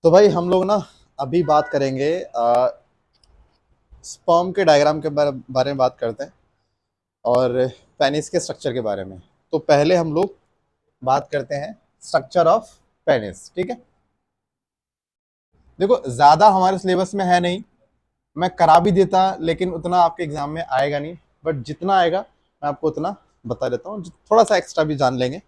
तो भाई हम लोग ना अभी बात करेंगे स्पर्म के डायग्राम के बारे में बात करते हैं और पेनिस के स्ट्रक्चर के बारे में। तो पहले हम लोग बात करते हैं स्ट्रक्चर ऑफ पेनिस। ठीक है, देखो ज़्यादा हमारे सिलेबस में है नहीं, मैं करा भी देता लेकिन उतना आपके एग्जाम में आएगा नहीं, बट जितना आएगा मैं आपको उतना बता देता हूँ, थोड़ा सा एक्स्ट्रा भी जान लेंगे।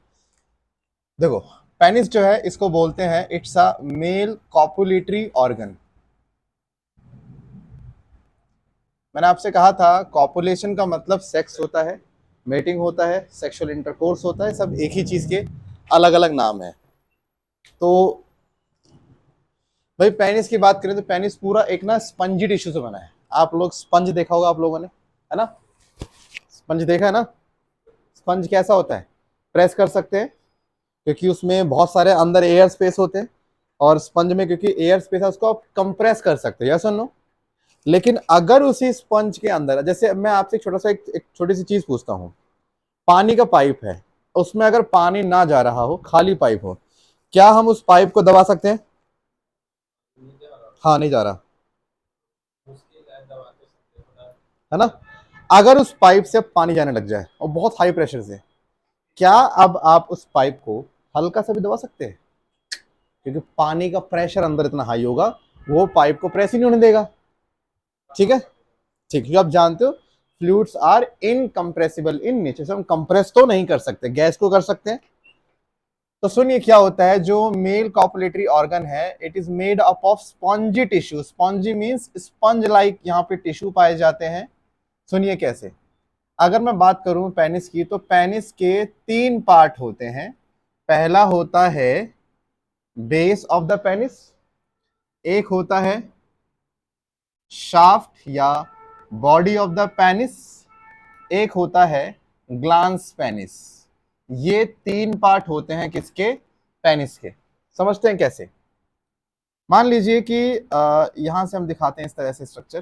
देखो, पेनिस जो है इसको बोलते हैं it's a male copulatory organ. मैंने आपसे कहा था कॉपुलेशन का मतलब सेक्स होता है, मेटिंग होता है, सेक्सुअल इंटरकोर्स होता है, सब एक ही चीज के अलग अलग नाम है। तो भाई पेनिस की बात करें तो पेनिस पूरा एक ना स्पंजी टिश्यू से बना है। आप लोग स्पंज देखा होगा आप लोगों ने, है ना? स्पंज देखा है ना? स्पंज कैसा होता है? प्रेस कर सकते हैं क्योंकि उसमें बहुत सारे अंदर एयर स्पेस होते हैं, और स्पंज में क्योंकि एयर स्पेस है उसको आप कंप्रेस कर सकते हैं, यस और नो? लेकिन अगर उसी स्पंज के अंदर, जैसे मैं आपसे एक छोटा सा एक छोटी सी चीज पूछता हूँ, पानी का पाइप है, उसमें अगर पानी ना जा रहा हो, खाली पाइप हो, क्या हम उस पाइप को दबा सकते हैं? हाँ, नहीं जा रहा, है ना? अगर उस पाइप से पानी जाने लग जाए और बहुत हाई प्रेशर से, क्या अब आप उस पाइप को हल्का सा भी दबा सकते हैं? क्योंकि पानी का प्रेशर अंदर इतना हाई होगा, वो पाइप को प्रेस ही नहीं होने देगा। ठीक है, ठीक, क्योंकि आप जानते हो fluids are incompressible in nature, से हम कंप्रेस तो नहीं कर सकते, गैस को कर सकते हैं। तो सुनिए क्या होता है, जो मेल कॉपुलेटरी ऑर्गन है it is made up of spongy tissue. Spongy means sponge like यहाँ पे टिश्यू पाए जाते हैं। सुनिए कैसे। अगर मैं बात करूं पेनिस की, तो पेनिस के तीन पार्ट होते हैं। पहला होता है बेस ऑफ द पेनिस, एक होता है शाफ्ट या बॉडी ऑफ द पेनिस, एक होता है ग्लांस पेनिस। ये तीन पार्ट होते हैं किसके? पेनिस के। समझते हैं कैसे? मान लीजिए कि यहां से हम दिखाते हैं इस तरह से स्ट्रक्चर।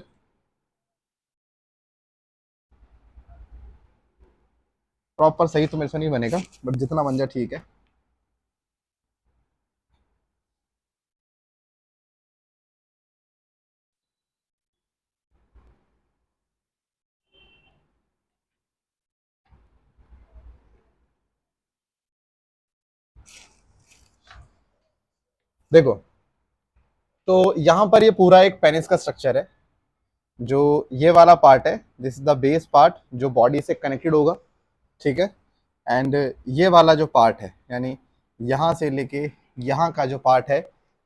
प्रॉपर सही तो मेरे से नहीं बनेगा, बट जितना बन जाए ठीक है। देखो, तो यहां पर ये पूरा एक पेनिस का स्ट्रक्चर है। जो ये वाला पार्ट है this is the base part, जो बॉडी से कनेक्टेड होगा। ठीक है, एंड ये वाला जो पार्ट है, यानी यहां से लेके यहाँ का जो पार्ट है,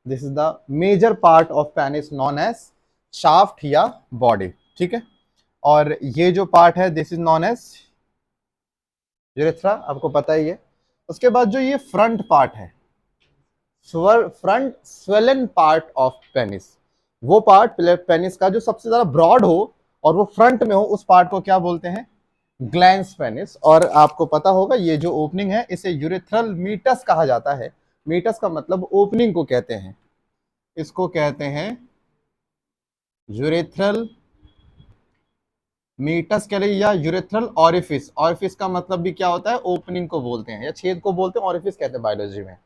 this is the major part of penis known as shaft या बॉडी। ठीक है, और ये जो पार्ट है this is known as urethra, आपको पता ही है। उसके बाद जो ये फ्रंट पार्ट है, front swollen part of penis, वो पार्ट पेनिस का जो सबसे ज्यादा ब्रॉड हो और वो फ्रंट में हो, उस पार्ट को क्या बोलते हैं? Glans penis. और आपको पता होगा ये जो ओपनिंग है इसे यूरेथ्रल मीटस कहा जाता है। मीटस का मतलब ओपनिंग को कहते हैं, इसको कहते हैं यूरेथ्रल मीटस के लिए, या यूरेथ्रल ऑरिफिस। ऑरिफिस का मतलब भी क्या होता है? ओपनिंग को बोलते हैं या छेद को बोलते हैं, ऑरिफिस कहते हैं बायोलॉजी में।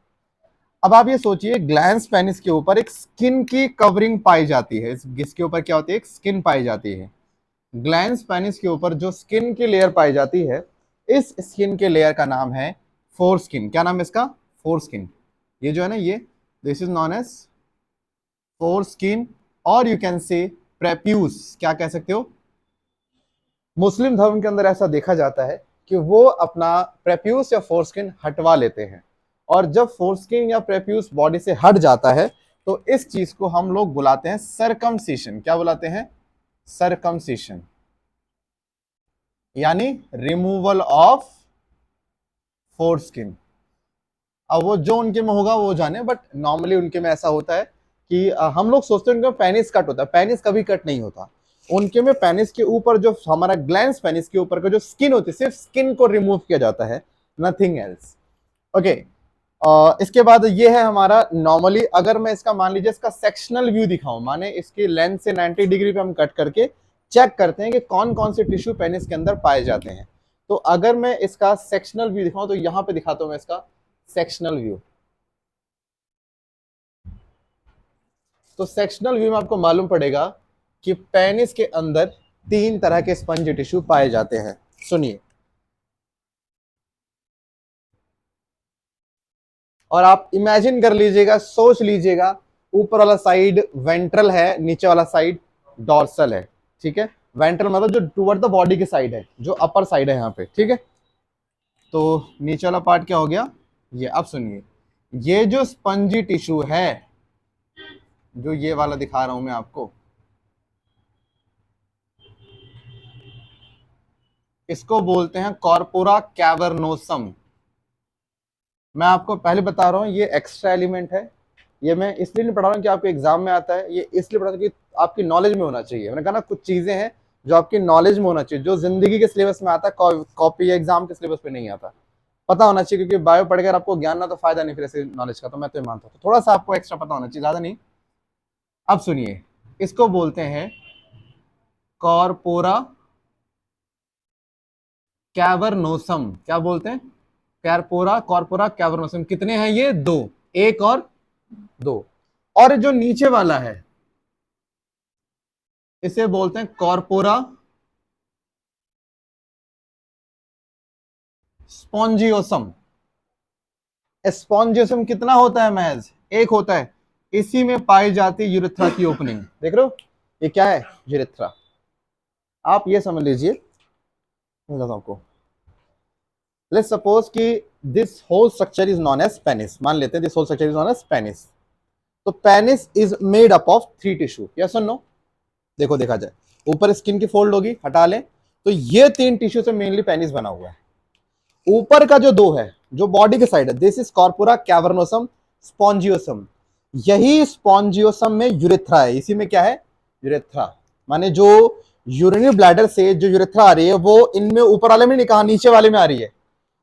अब आप ये सोचिए, ग्लैंस पेनिस के ऊपर एक स्किन की कवरिंग पाई जाती है। इसके ऊपर क्या होती है? एक स्किन पाई जाती है। ग्लैंस पेनिस के ऊपर जो स्किन की लेयर पाई जाती है, इस स्किन के लेयर का नाम है फोर स्किन। क्या नाम है इसका? Foreskin. ये जो है ना, ये this is known as foreskin, और यू कैन से प्रेप्यूस। क्या कह सकते हो? मुस्लिम धर्म के अंदर ऐसा देखा जाता है कि वो अपना प्रेप्यूस या फोरस्किन हटवा लेते हैं, और जब फोरस्किन या प्रेप्यूस बॉडी से हट जाता है तो इस चीज को हम लोग बुलाते हैं सरकमसिशन। क्या बुलाते हैं? सरकमसिशन, यानी रिमूवल ऑफ फोरस्किन। अब वो जो उनके में होगा वो जाने, बट नॉर्मली उनके में ऐसा होता है कि हम लोग सोचते हैं उनके में पेनिस कट होता है, पेनिस कभी कट नहीं होता। उनके में पेनिस के ऊपर जो हमारा ग्लैंस पेनिस के ऊपर का जो स्किन होती है, सिर्फ स्किन को रिमूव किया जाता है, नथिंग एल्स। ओके, इसके बाद ये है हमारा नॉर्मली, अगर मैं इसका मान लीजिए इसका सेक्शनल व्यू दिखाऊं, माने इसकी लेंथ से 90 डिग्री पे हम कट करके चेक करते हैं कि कौन कौन से टिश्यू पेनिस के अंदर पाए जाते हैं। तो अगर मैं इसका सेक्शनल व्यू दिखाऊं तो यहां पे दिखाता हूं मैं इसका सेक्शनल व्यू। तो सेक्शनल व्यू में आपको मालूम पड़ेगा कि पेनिस के अंदर 3 तरह के स्पंजी टिश्यू पाए जाते हैं। सुनिए, और आप इमेजिन कर लीजिएगा, सोच लीजिएगा, ऊपर वाला साइड वेंट्रल है, नीचे वाला साइड डॉर्सल है। ठीक है, वेंट्रल मतलब जो टुवर्ड द बॉडी की साइड है, जो अपर साइड है यहाँ पे। ठीक है, तो नीचे वाला पार्ट क्या हो गया ये। अब सुनिए, ये जो स्पंजी टिश्यू है, जो ये वाला दिखा रहा हूं मैं आपको, इसको बोलते हैं कॉर्पोरा कैवर्नोसम। मैं आपको पहले बता रहा हूं ये एक्स्ट्रा एलिमेंट है। ये मैं इसलिए नहीं पढ़ा रहा हूं कि आपके एग्जाम में आता है, ये इसलिए पढ़ा रहा हूं कि आपकी नॉलेज में होना चाहिए। मैंने कहा ना, कुछ चीजें हैं जो आपकी नॉलेज में होना चाहिए, जो जिंदगी के सिलेबस में आता है, कॉपी या एग्जाम के सिलेबस पे नहीं आता। पता होना चाहिए, क्योंकि बायो पढ़कर आपको ज्ञान ना तो फायदा नहीं फिर ऐसे नॉलेज का। तो मैं तो मानता हूँ थोड़ा सा आपको एक्स्ट्रा पता होना चाहिए, ज्यादा नहीं। अब सुनिए, इसको बोलते हैं कॉर्पोरा कैवर्नोसम। क्या बोलते हैं? Corpora cavernosum. कितने हैं ये? 2, 1 और 2। और जो नीचे वाला है इसे बोलते हैं कॉर्पोरा स्पॉन्जियोसम। स्पॉन्जियोसम कितना होता है? महज 1 होता है। इसी में पाई जाती है यूरेथ्रा की ओपनिंग। देख रहे हो, ये क्या है? यूरेथ्रा। आप ये समझ लीजिए, मैं बताता हूं आपको। लेट्स सपोज कि this whole structure is known as penis. मान लेते हैं this whole structure is known as penis. तो penis is made up of 3 tissue. Yes और नो? देखो, देखा जाए, ऊपर स्किन की फोल्ड होगी, हटा लें तो ये 3 टिश्यू से मेनली पेनिस बना हुआ है। ऊपर का जो 2 है, जो बॉडी के साइड है, this is corpora cavernosum spongiosum. यही स्पॉन्जियोसम में यूरेथ्रा है। इसी में क्या है? यूरेथ्रा। माने जो यूरिनरी ब्लैडर से जो यूरेथ्रा आ रही है वो इनमें ऊपर वाले में नहीं कहा, नीचे वाले में आ रही है।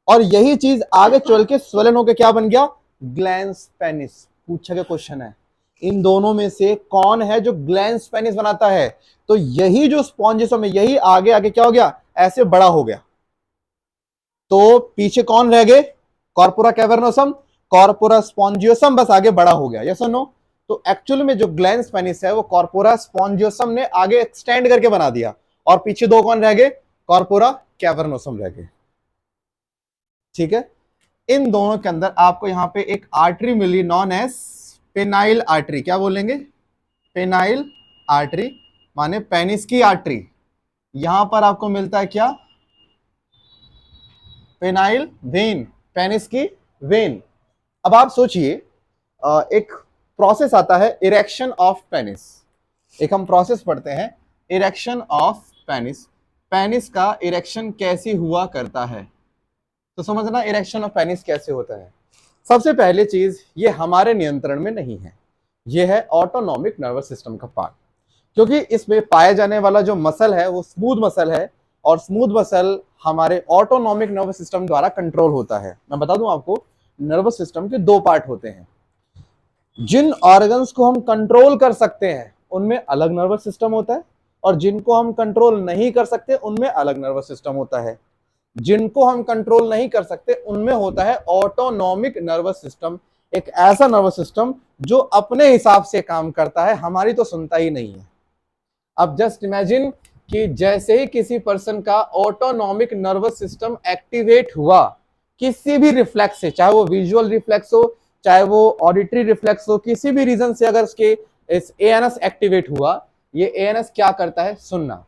और यही चीज आगे चल के स्वेलन होकर क्या बन गया? Glans penis. पूछा गया क्वेश्चन है, इन दोनों में से कौन है जो ग्लैंस पेनिस बनाता है? तो यही जो स्पॉन्जियोसम है, यही आगे आगे क्या हो गया? ऐसे बड़ा हो गया। तो पीछे कौन रह गए? कॉर्पोरा कैवर्नोसम, कॉर्पोरा स्पॉन्जियोसम, बस आगे बड़ा हो गया। यस और नो? तो एक्चुअल में जो ग्लैंस पेनिस है वो कॉर्पोरा स्पॉन्जियोसम ने आगे एक्सटेंड करके बना दिया, और पीछे 2 कौन रह गए? कॉर्पोरा कैवर्नोसम रह गए। ठीक है, इन दोनों के अंदर आपको यहां पे एक आर्टरी मिली, नॉन एज पेनाइल आर्टरी। क्या बोलेंगे? पेनाइल आर्टरी, माने पेनिस की आर्टरी। यहां पर आपको मिलता है क्या? पेनाइल वेन, पेनिस की वेन। अब आप सोचिए, एक प्रोसेस आता है इरेक्शन ऑफ पेनिस। एक हम प्रोसेस पढ़ते हैं, इरेक्शन ऑफ पेनिस। पेनिस का इरेक्शन कैसे हुआ करता है? तो समझना इरेक्शन ऑफ पेनिस कैसे होता है। सबसे पहले चीज, ये हमारे नियंत्रण में नहीं है, ये है ऑटोनॉमिक नर्वस सिस्टम का पार्ट। क्योंकि इसमें पाया जाने वाला जो मसल है वो स्मूथ मसल है, और स्मूथ मसल हमारे ऑटोनॉमिक नर्वस सिस्टम द्वारा कंट्रोल होता है। मैं बता दूं आपको, नर्वस सिस्टम के 2 पार्ट होते हैं। जिन ऑर्गन्स को हम कंट्रोल कर सकते हैं उनमें अलग नर्वस सिस्टम होता है, और जिनको हम कंट्रोल नहीं कर सकते उनमें अलग नर्वस सिस्टम होता है। जिनको हम कंट्रोल नहीं कर सकते उनमें होता है ऑटोनॉमिक नर्वस सिस्टम, एक ऐसा नर्वस सिस्टम जो अपने हिसाब से काम करता है, हमारी तो सुनता ही नहीं है। अब जस्ट इमेजिन कि जैसे ही किसी पर्सन का ऑटोनॉमिक नर्वस सिस्टम एक्टिवेट हुआ, किसी भी रिफ्लेक्स से, चाहे वो विजुअल रिफ्लेक्स हो, चाहे वो ऑडिटरी रिफ्लेक्स हो, किसी भी रीजन से अगर इसके इस एएनएस एक्टिवेट हुआ, ये एएनएस क्या करता है? सुनना,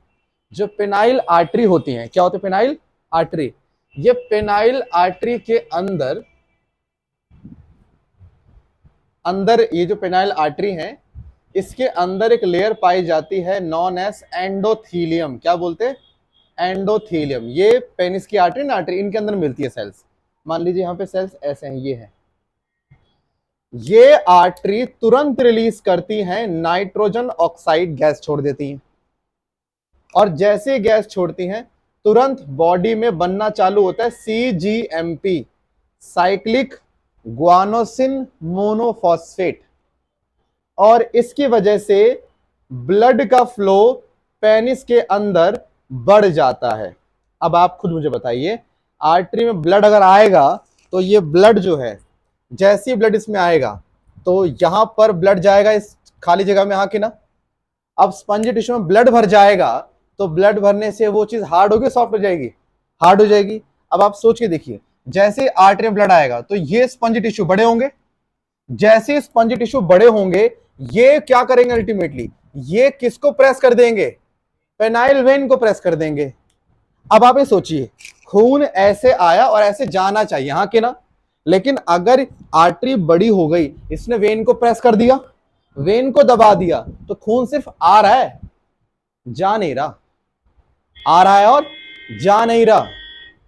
जो पेनाइल आर्टरी होती है, क्या होती है? Penile artery. ये पेनाइल आर्टरी के अंदर ये जो पेनाइल आर्टरी है, इसके अंदर एक लेयर पाई जाती है नॉन एज एंडोथीलियम। क्या बोलते हैं? एंडोथीलियम। ये पेनिस की आर्टरी ना, आर्टरी, इनके अंदर मिलती है सेल्स। मान लीजिए यहाँ पे सेल्स ऐसे हैं, ये है। ये आर्टरी तुरंत रिलीज करती हैं नाइट्रोजन ऑक्साइड गैस, छोड़ देती हैं। और जैसे गैस छोड़ती हैं, तुरंत बॉडी में बनना चालू होता है CGMP, साइक्लिक ग्वानोसिन मोनोफॉस्फेट। और इसकी वजह से ब्लड का फ्लो पेनिस के अंदर बढ़ जाता है। अब आप खुद मुझे बताइए, आर्टरी में ब्लड अगर आएगा तो ये ब्लड जो है, जैसे ही ब्लड इसमें आएगा तो यहां पर ब्लड जाएगा इस खाली जगह में, हाँ कि ना। अब स्पंजी टिश्यू में ब्लड भर जाएगा तो ब्लड भरने से वो चीज हार्ड होगी, सॉफ्ट हो जाएगी, हार्ड हो जाएगी। अब आप सोच के देखिए, जैसे आर्टरी में ब्लड आएगा तो ये स्पंजी टिश्यू बड़े होंगे, जैसे स्पंजी टिश्यू बड़े होंगे ये क्या करेंगे अल्टीमेटली, ये किसको प्रेस कर देंगे, पेनाइल वेन को प्रेस कर देंगे। अब आप ये सोचिए, खून ऐसे आया और ऐसे जाना चाहिए, हाँ कि ना, लेकिन अगर आर्टरी बड़ी हो गई, इसने वेन को प्रेस कर दिया, वेन को दबा दिया, तो खून सिर्फ आ रहा है, जा नहीं रहा, आ रहा है और जा नहीं रहा।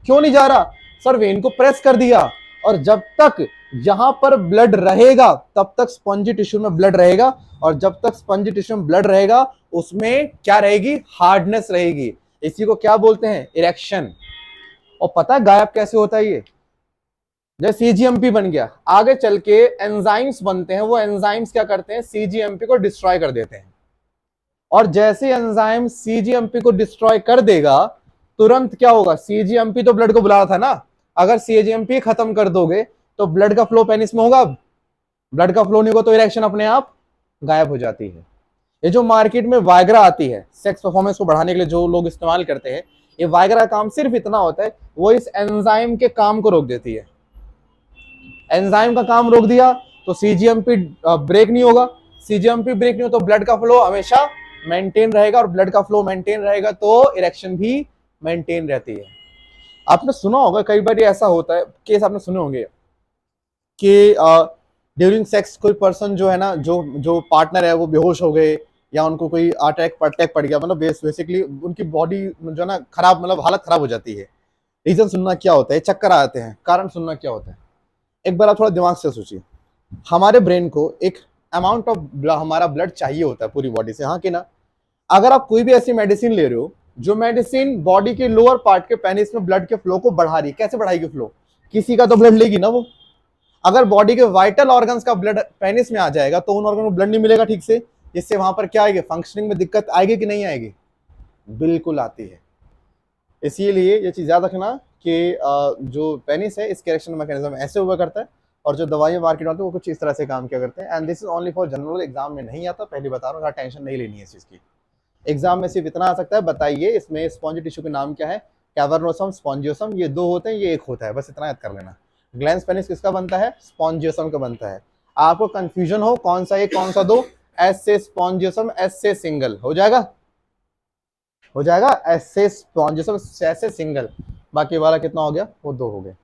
क्यों नहीं जा रहा? सर वेन को प्रेस कर दिया, और जब तक यहां पर ब्लड रहेगा तब तक स्पंजी टिश्यू में ब्लड रहेगा, और जब तक स्पंजी टिश्यू में ब्लड रहेगा उसमें क्या रहेगी, हार्डनेस रहेगी। इसी को क्या बोलते हैं, इरेक्शन। और पता है गायब कैसे होता है ये, जैसे सीजीएमपी बन गया, आगे चल के एंजाइम्स बनते हैं, वो एंजाइम्स क्या करते हैं, सीजीएमपी को डिस्ट्रॉय कर देते हैं। और जैसे एंजाइम सीजीएमपी को डिस्ट्रॉय कर देगा, तुरंत क्या होगा, सीजीएमपी तो ब्लड को बुला रहा था ना, अगर सीजीएमपी खत्म कर दोगे तो ब्लड का फ्लो पेनिस में होगा, ब्लड का फ्लो नहीं होगा तो इरेक्शन अपने आप गायब हो जाती है। ये जो मार्केट में वायग्रा आती है सेक्स परफॉर्मेंस को बढ़ाने के लिए जो लोग इस्तेमाल करते हैं, ये वायग्रा का काम सिर्फ इतना होता है, वो इस एंजाइम के काम को रोक देती है। एंजाइम का काम रोक दिया तो सीजीएमपी ब्रेक नहीं होगा, सीजीएमपी ब्रेक नहीं हो तो ब्लड का फ्लो हमेशा मेंटेन रहेगा, और ब्लड का फ्लो मेंटेन रहेगा तो इरेक्शन भी मेंटेन रहती है। आपने सुना होगा कई बार ऐसा होता है, केस आपने सुने होंगे कि ड्यूरिंग सेक्स कोई पर्सन जो है ना, जो जो पार्टनर है वो बेहोश हो गए, या उनको कोई अटैक पड़ गया, मतलब बेसिकली उनकी बॉडी जो ना खराब, मतलब हालत खराब हो जाती है। रीजन सुनना क्या होता है, चक्कर आते हैं, कारण सुनना क्या होता है। एक बार आप थोड़ा दिमाग से सोचिए, हमारे ब्रेन को एक अमाउंट ऑफ हमारा ब्लड चाहिए होता है पूरी बॉडी से, हाँ कि ना। अगर आप कोई भी ऐसी मेडिसिन ले रहे हो जो मेडिसिन बॉडी के लोअर पार्ट के पेनिस में ब्लड के फ्लो को बढ़ा रही है, कैसे बढ़ाएगी फ्लो, किसी का तो ब्लड लेगी ना वो। अगर बॉडी के वाइटल ऑर्गन्स का ब्लड पेनिस में आ जाएगा तो उन ऑर्गन को ब्लड नहीं मिलेगा ठीक से, जिससे वहां पर क्या आएगी, फंक्शनिंग में दिक्कत आएगी कि नहीं आएगी, बिल्कुल आती है। इसीलिए ये चीज याद रखना कि जो पेनिस है इसके इरेक्शन मैकेनिज्म ऐसे हुआ करता है, और जो दवाइयां मार्केट में आती है वो कुछ इस तरह से काम किया करते हैं। And this is only for general, exam में नहीं आता, पहले बता रहा हूँ, टेंशन नहीं लेनी है इस चीज की। एग्जाम में सिर्फ इतना आ सकता है, बताइए इसमें स्पॉन्जी टिश्यू का नाम क्या है, कैवर्नोसम, स्पॉन्जियोसम, ये दो होते हैं, ये एक होता है, बस इतना याद कर लेना। ग्लैंस पेनिस किसका बनता है, स्पॉन्जियोसम का बनता है। आपको कंफ्यूजन हो कौन सा एक कौन सा दो, एस से स्पॉन्जियोसम, एस से सिंगल, हो जाएगा, हो जाएगा, एस से स्पॉन्जियोसम, एस से सिंगल, बाकी वाला कितना हो गया, वो दो हो गए।